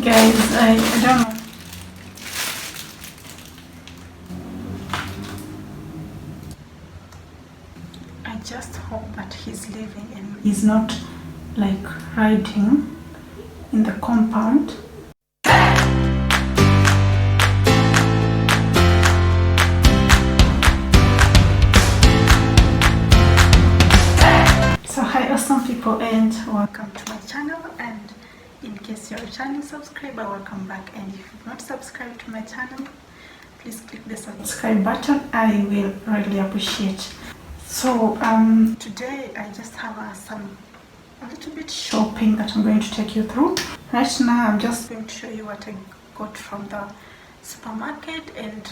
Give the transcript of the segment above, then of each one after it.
guys, I don't know. I just hope that he's leaving and he's not like riding in the compound. So hi awesome people, and welcome to my channel. And in case you're a returning subscriber, welcome back. And if you've not subscribed to my channel, please click the subscribe button. I will really appreciate. So today I just have a little bit shopping that I'm going to take you through. Right now I'm just going to show you what I got from the supermarket, and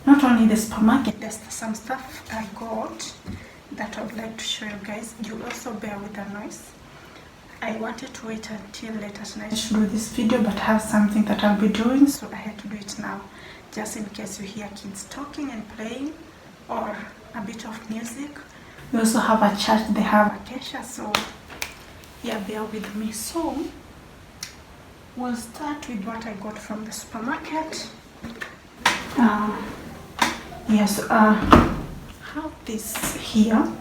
not only the supermarket, there's some stuff I got that I would like to show you guys. You also bear with the noise. I wanted to wait until later tonight to do this video, but I have something that I'll be doing, so I had to do it now, just in case you hear kids talking and playing or a bit of music. We also have a church, they have acacia, so yeah, bear with me. So we'll start with what I got from the supermarket. Yes, have this here.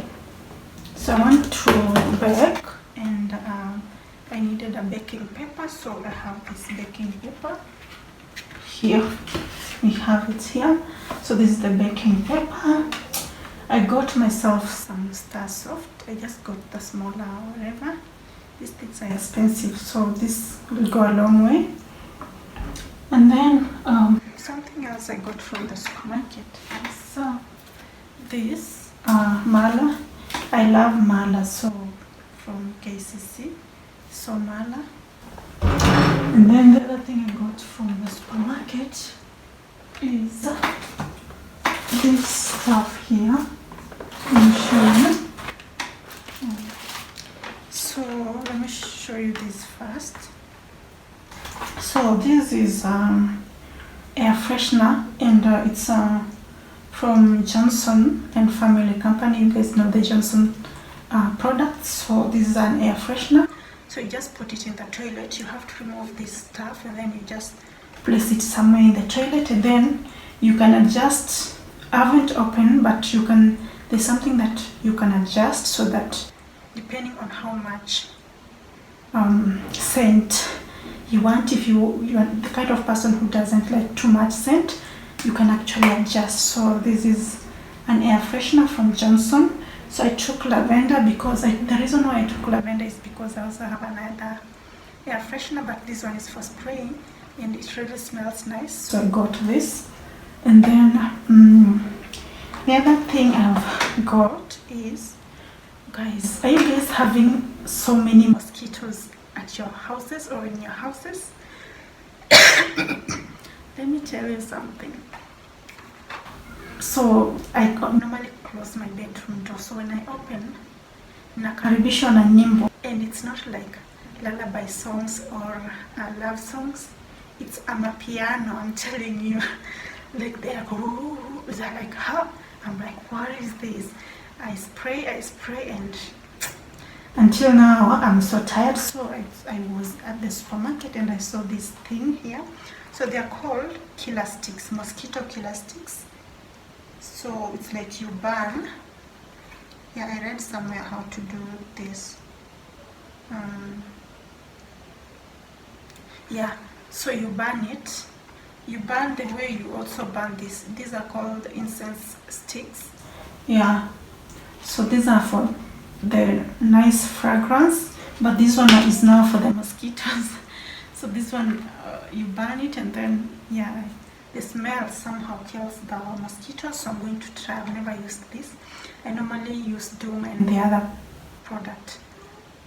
So I want to bake, and I needed a baking paper, so I have this baking paper here. We have it here. So this is the baking paper. I got myself some Star Soft. I just got the smaller whatever. These things are expensive, so this will go a long way. And then something else I got from the supermarket is this mala. I love mala, so from KCC, so mala. And then the other thing I got from the supermarket is this stuff here. Let me show you. So let me show you this first. So this is air freshener, and it's from Johnson and Family Company. You guys know the Johnson products. So this is an air freshener. So you just put it in the toilet. You have to remove this stuff, and then you just place it somewhere in the toilet, and then you can adjust. I haven't opened, but you can. There's something that you can adjust so that depending on how much scent you want, if you are the kind of person who doesn't like too much scent, you can actually adjust. So this is an air freshener from Johnson. So I took lavender because the reason why I took lavender is because I also have another air freshener, but this one is for spraying and it really smells nice. So I got this. And then the other thing I've got is, guys, are you guys having so many mosquitoes at your houses or in your houses? Let me tell you something. So I normally close my bedroom door, so when I open, nakaribishwa na nyimbo, and it's not like lullaby songs or love songs. It's amapiano, I'm telling you. Like they're like, huh? I'm like, what is this? I spray, and until now I'm so tired. So I was at the supermarket and I saw this thing here. So they're called killer sticks, mosquito killer sticks. So it's like you burn. Yeah, I read somewhere how to do this. Yeah, so you burn it. You burn the way you also burn this. These are called incense sticks. Yeah, so these are for the nice fragrance, but this one is now for the mosquitoes. So this one, you burn it, and then yeah, the smell somehow kills the mosquitoes. So I'm going to try. I've never used this. I normally use Doom and the other product.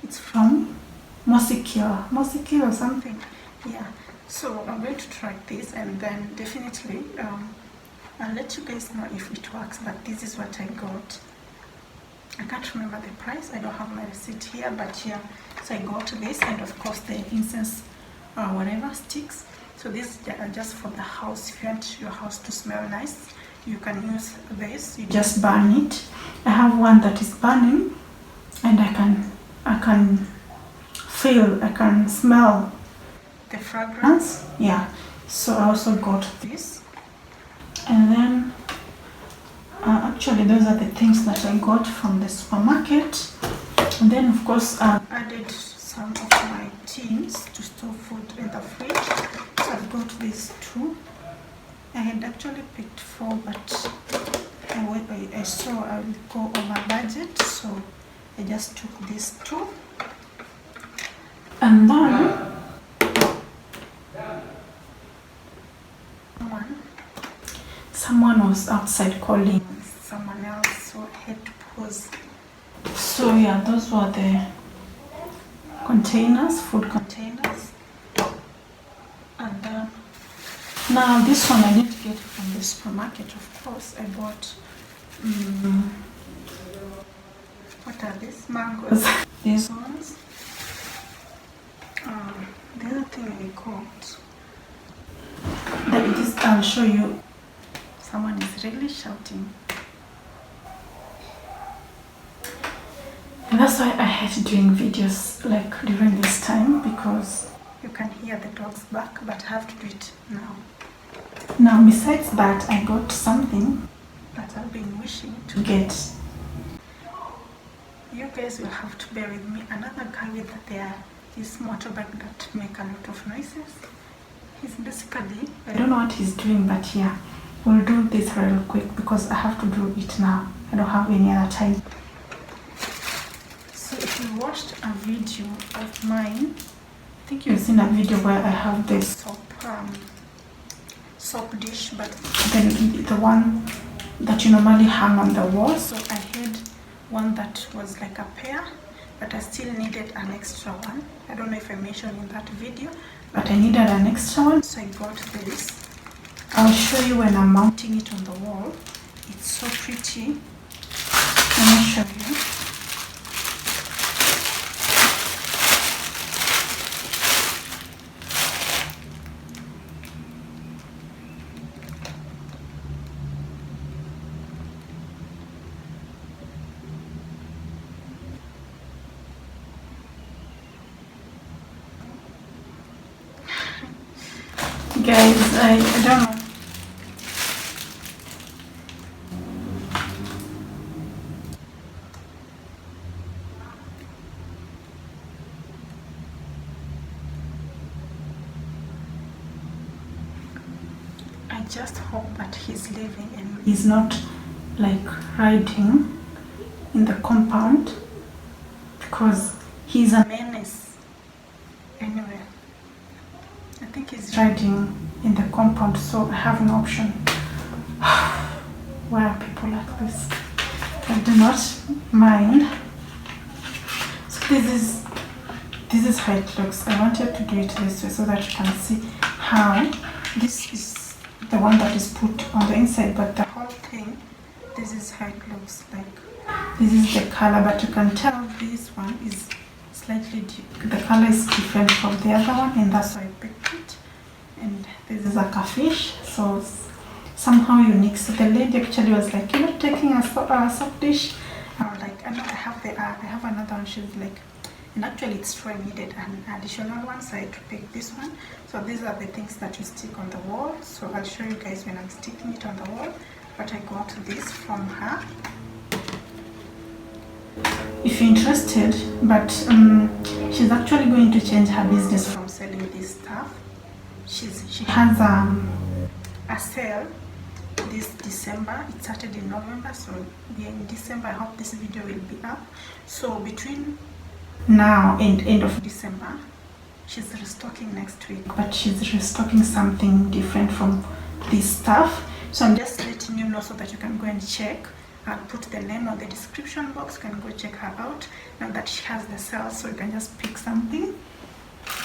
It's from Mosikil or something. Yeah. So I'm going to try this, and then definitely I'll let you guys know if it works. But this is what I got. I can't remember the price. I don't have my receipt here, but yeah. So I got this, and of course the incense whatever sticks. So these are just for the house. If you want your house to smell nice, you can use this. You just burn it. I have one that is burning, and I can feel, I can smell the fragrance. Yeah, so I also got this. And then actually those are the things that I got from the supermarket. And then of course I added some of my tins to store food in the fridge. So I've got these two. I had actually picked 4, but I saw I will go over budget, so I just took these 2. And then someone was outside calling someone else, so I had to pause. So yeah, those were the containers, food containers. And then now this one I didn't get from the supermarket, of course. I bought what are these? Mangoes. These ones. The other thing I got, this I'll show you. Someone is really shouting. And that's why I hate doing videos like during this time, because you can hear the dogs bark, but I have to do it now. Now besides that, I got something that I've been wishing to get. You guys will have to bear with me. Another guy with this motorbike that make a lot of noises. He's basically, I don't know what he's doing, but yeah, we'll do this real quick because I have to do it now. I don't have any other time. So if you watched a video of mine, I think you've seen a video where I have this soap dish, but then the one that you normally hang on the wall. So I had one that was like a pair, but I still needed an extra one. I don't know if I mentioned in that video, but I needed an extra one, so I got this. I'll show you when I'm mounting it on the wall. It's so pretty. Let me show you. Guys, I don't know. I just hope that he's leaving and he's not like riding in the compound, because he's a menace. Anyway, I think he's riding in the compound, so I have an option. Why are people like this? I do not mind. So this is how it looks. I wanted to do it this way so that you can see how this is the one that is put on the inside, but the whole thing, this is how it looks like. This is the color, but you can tell this one is slightly the color is different from the other one, and that's why I picked it. And this is like a fish, so somehow unique. So the lady actually was like, "You're not taking a soft dish?" I was like, "I know, I have another one." She's like, and actually it's true, I needed an additional one, so I had to pick this one. So these are the things that you stick on the wall. So I'll show you guys when I'm sticking it on the wall. But I got this from her. If you're interested, but she's actually going to change her business from selling this stuff. She has a sale this December. It started in November, so we are in December. I hope this video will be up. So between now and end of December, she's restocking next week, but she's restocking something different from this stuff. So I'm just letting you know so that you can go and check. I'll put the name on the description box. You can go check her out now that she has the sale, so you can just pick something.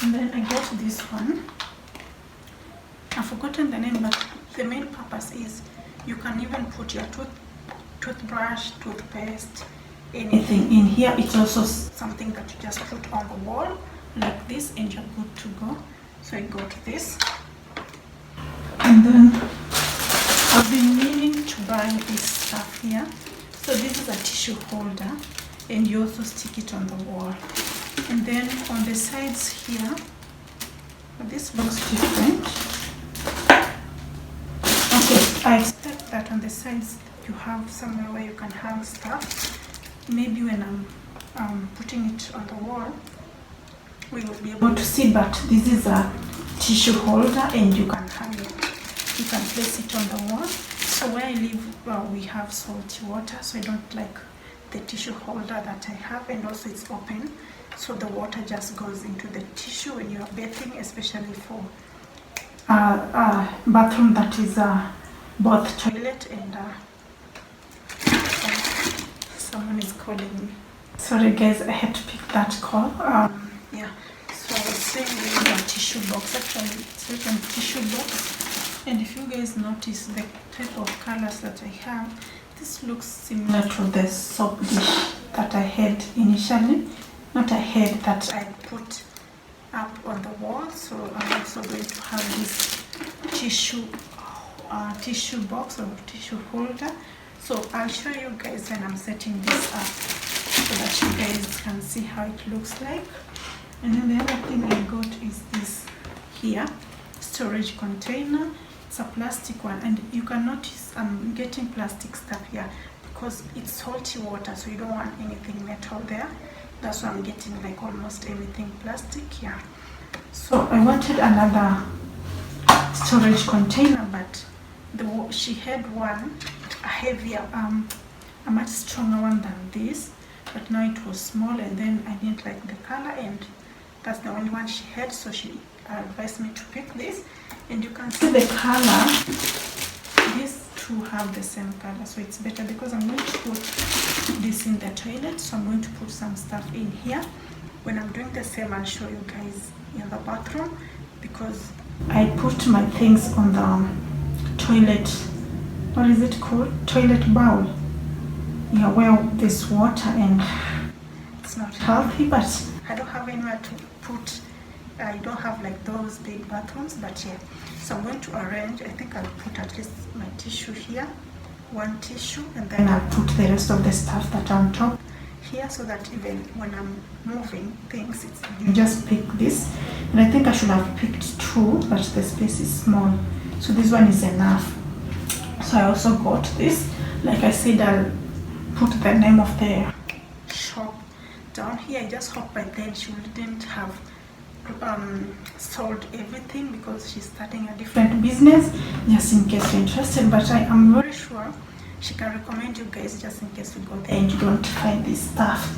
And then I got this one. I've forgotten the name, but the main purpose is you can even put your toothbrush, toothpaste, anything in here. It's also something that you just put on the wall like this and you're good to go. So I got this. And then I've been meaning to buy this stuff here. So this is a tissue holder, and you also stick it on the wall. And then on the sides here, But this looks different. Okay, I expect that on the sides you have somewhere where you can hang stuff. Maybe when I'm putting it on the wall, we will be able to see, but this is a tissue holder and you can hang it. You can place it on the wall. So where I live, we have salty water, so I don't like the tissue holder that I have, and also it's open, so the water just goes into the tissue when you are bathing, especially for a bathroom that is both toilet and someone is calling me. Sorry guys, I had to pick that call. Yeah, so I was saying we have a tissue box. Actually, it's written tissue box. And if you guys notice the type of colors that I have, this looks similar to the soap dish that I had initially. Not I had, that I put up on the wall. So I'm also going to have this tissue box or tissue holder. So I'll show you guys when I'm setting this up, so that you guys can see how it looks like. And then the other thing I got is this here, storage container. It's a plastic one, and you can notice I'm getting plastic stuff here because it's salty water, so you don't want anything metal there. That's why I'm getting like almost everything plastic here. So I wanted another storage container, but she had one, a heavier, a much stronger one than this, but now it was small, and then I didn't like the color, and that's the only one she had, so she advised me to pick this. And you can see the color, these two have the same color, so it's better because I'm going to put this in the toilet. So I'm going to put some stuff in here. When I'm doing the same, I'll show you guys in the bathroom, because I put my things on the toilet, what is it called, toilet bowl, yeah, where there's water, and it's not healthy, but I don't have anywhere to put. I don't have like those big bathrooms, but yeah, so I'm going to arrange. I think I'll put at least my tissue here, one tissue, and then I'll put the rest of the stuff that are on top here, so that even when I'm moving things, you just pick this. And I think I should have picked two, but the space is small, so this one is enough. So I also got this, like I said, I'll put the name of the shop down here. I just hope by then she wouldn't have sold everything, because she's starting a different business, just in case you're interested. But I am very sure she can recommend you guys, just in case you go there and you don't find this stuff.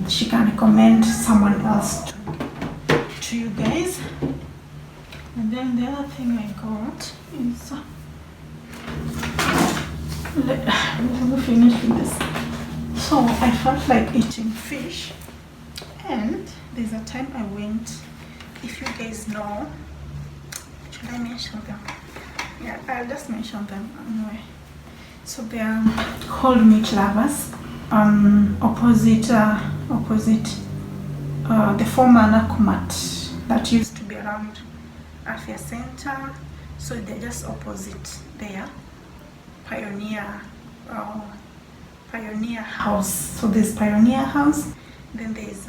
She can recommend someone else to you guys. And then the other thing I got is let me finish with this. So I felt like eating fish, and there's a time I went, if you guys know, should I mention them? Yeah, I'll just mention them anyway. So they are called Meat Lovers, opposite the former Nakumat that used to be around Afya Center. So they're just opposite there, Pioneer House. So there's Pioneer House, then there's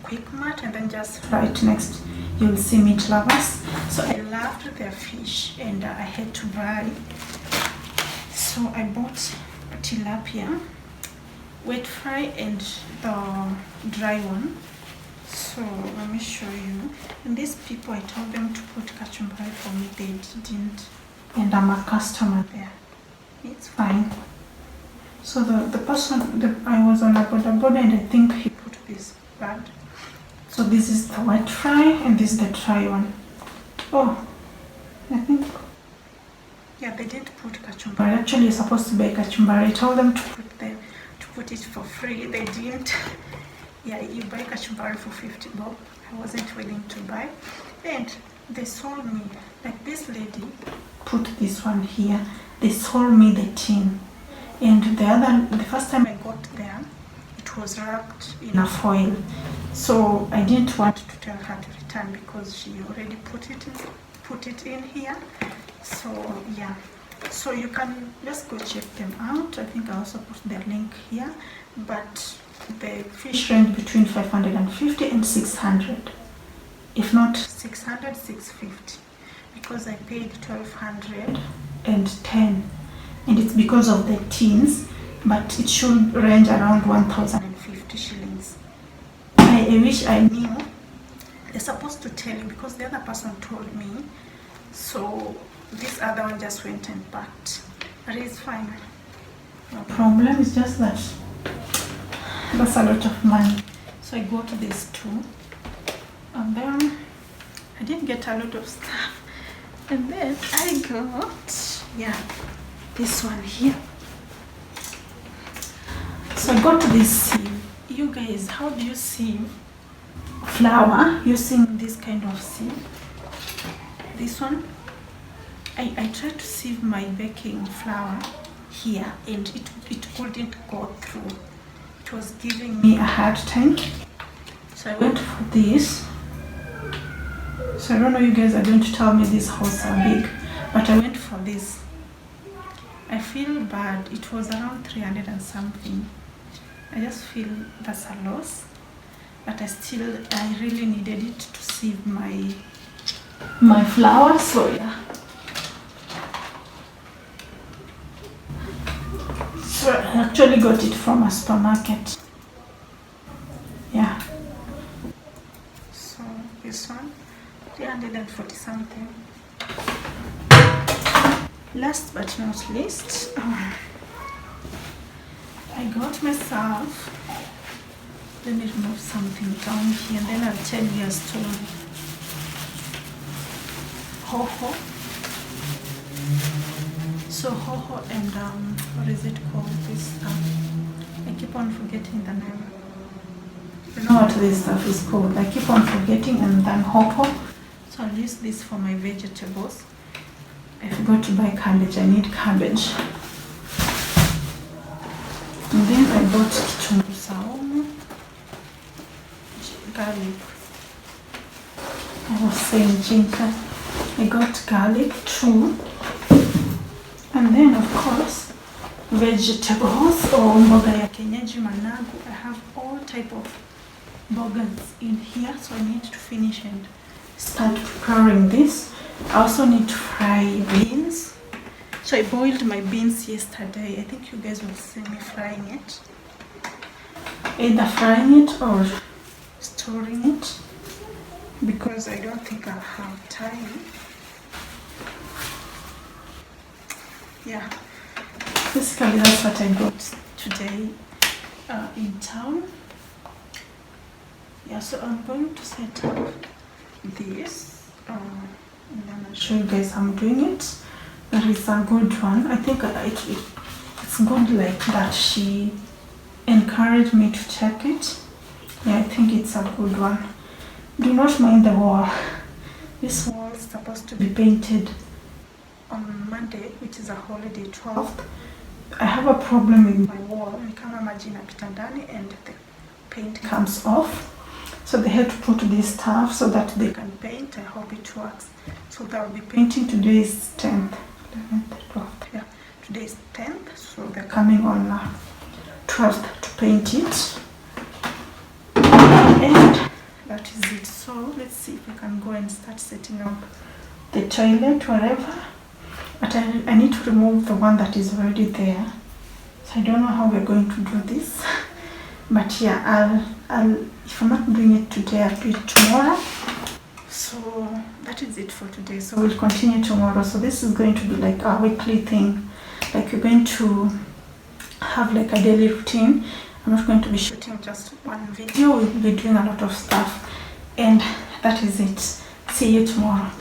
Quick Mart, and then just right next you'll see Meat Lovers. So I loved their fish, and I had to buy. So I bought tilapia, wet fry, and the dry one. So let me show you. And these people, I told them to put kachumbari for me, they didn't, and I'm a customer there. It's fine. So the person, I was on a boda, and I think he put this bad. So this is the wet fry, and this is the dry one. Oh, I think, yeah, they didn't put kachumbari. Actually, you're supposed to buy kachumbari. I told them to put it for free. They didn't. Yeah, you buy kachumbari for 50 bob. I wasn't willing to buy, and they sold me, like this lady put this one here. They sold me the tin, and the first time I got there, it was wrapped in a foil. So I didn't want to tell her to return, because she already put it in here. So yeah, so you can just go check them out. I think I also put their link here, but the fish range between 550 and 600. if not 600, 650, because I paid 1210, and it's because of the tins, but it should range around 1050 shillings. I wish I knew. They're supposed to tell you because the other person told me, so this other one just went and packed, but it's fine. No problem, it's just that that's a lot of money. So I got these two, and then I didn't get a lot of stuff, and then I got, yeah, this one here. So I got this sieve. You guys, how do you sieve flour using this kind of sieve? This one, I tried to sieve my baking flour here, and it couldn't go through. It was giving me a hard time, so I went for this. So I don't know, you guys are going to tell me these holes are big, but I went for this. I feel bad, it was around 300 and something. I just feel that's a loss, but I really needed it to sieve my flour, so yeah. So I actually got it from a supermarket. Yeah. So this one, 340 something. Last but not least, I got myself, let me remove something down here and then I'll tell you a story. Hoho. So hoho and what is it called, this stuff? I keep on forgetting the name. You know what this stuff is called? I keep on forgetting, and then hoho. So I'll use this for my vegetables. I forgot to buy cabbage, I need cabbage. And then I bought kitunguu saumu, garlic. I was saying ginger. I got garlic too. And then of course, vegetables or mboga ya kienyeji managu. I have all type of mbogas in here, so I need to finish and start preparing this. I also need to fry beans. So I boiled my beans yesterday. I think you guys will see me frying it. Either frying it or storing it, because I don't think I'll have time. Yeah, basically that's what I got today in town. Yeah, so I'm going to set up this and then I'll show you guys how I'm doing it. That is a good one. I think it's good like that she encouraged me to check it. Yeah, I think it's a good one. Do not mind the wall. This wall is supposed to be painted on Monday, which is a holiday, 12th. I have a problem with my wall. Ni kama maji inapita ndani and the paint comes off. So they had to put this stuff so that they can paint. I hope it works. So they'll be painting. Today is 10th. 11th, 12th. Yeah, today is 10th. So they're coming on 12th to paint it. And that is it. So let's see if I can go and start setting up the toilet, wherever. But I need to remove the one that is already there. So I don't know how we're going to do this. But yeah, I'll if I'm not doing it today, I'll do it tomorrow. So that is it for today. So we'll continue tomorrow. So this is going to be like a weekly thing. Like we're going to have like a daily routine. I'm not going to be shooting just one video. We'll be doing a lot of stuff. And that is it. See you tomorrow.